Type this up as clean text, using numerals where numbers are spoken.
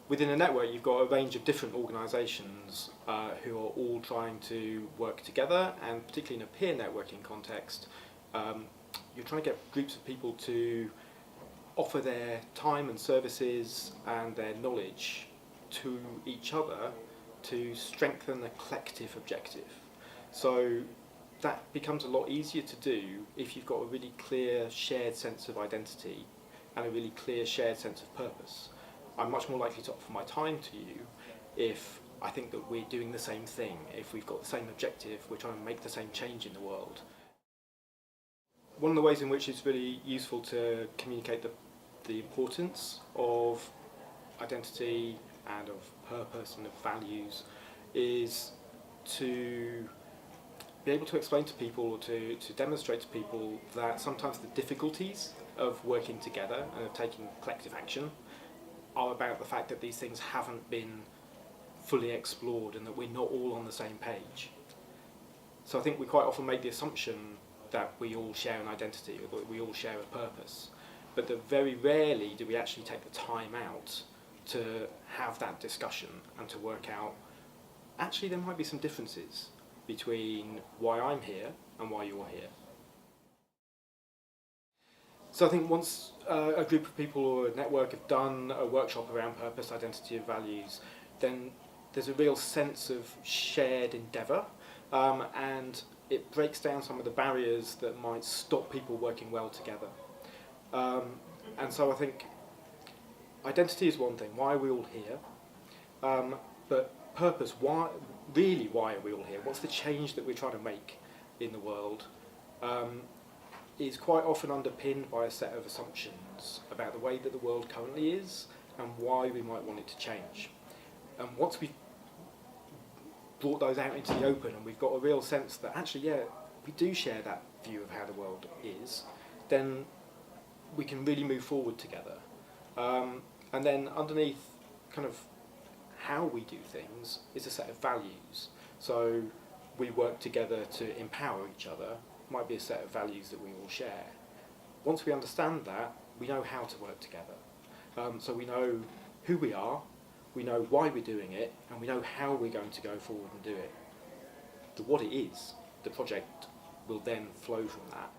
within a network, you've got a range of different organisations who are all trying to work together, and particularly in a peer networking context, you're trying to get groups of people to offer their time and services and their knowledge to each other to strengthen a collective objective. So that becomes a lot easier to do if you've got a really clear shared sense of identity and a really clear shared sense of purpose. I'm much more likely to offer my time to you if I think that we're doing the same thing, if we've got the same objective, we're trying to make the same change in the world. One of the ways in which it's really useful to communicate the importance of identity and of purpose and of values is to be able to explain to people or to demonstrate to people that sometimes the difficulties of working together and of taking collective action are about the fact that these things haven't been fully explored and that we're not all on the same page. So I think we quite often make the assumption that we all share an identity or that we all share a purpose, but that very rarely do we actually take the time out to have that discussion and to work out actually there might be some differences between why I'm here and why you're here. So I think once a group of people or a network have done a workshop around purpose, identity and values, then there's a real sense of shared endeavour, and it breaks down some of the barriers that might stop people working well together. And so I think identity is one thing, why are we all here? But purpose, why are we all here? What's the change that we're trying to make in the world? Is quite often underpinned by a set of assumptions about the way that the world currently is and why we might want it to change. And once we've brought those out into the open and we've got a real sense that actually, yeah, we do share that view of how the world is, then we can really move forward together. And then underneath kind of how we do things is a set of values. So we work together to empower each other, might be a set of values that we all share. Once we understand that, we know how to work together. So we know who we are, we know why we're doing it, and we know how we're going to go forward and do it. The what it is, the project will then flow from that.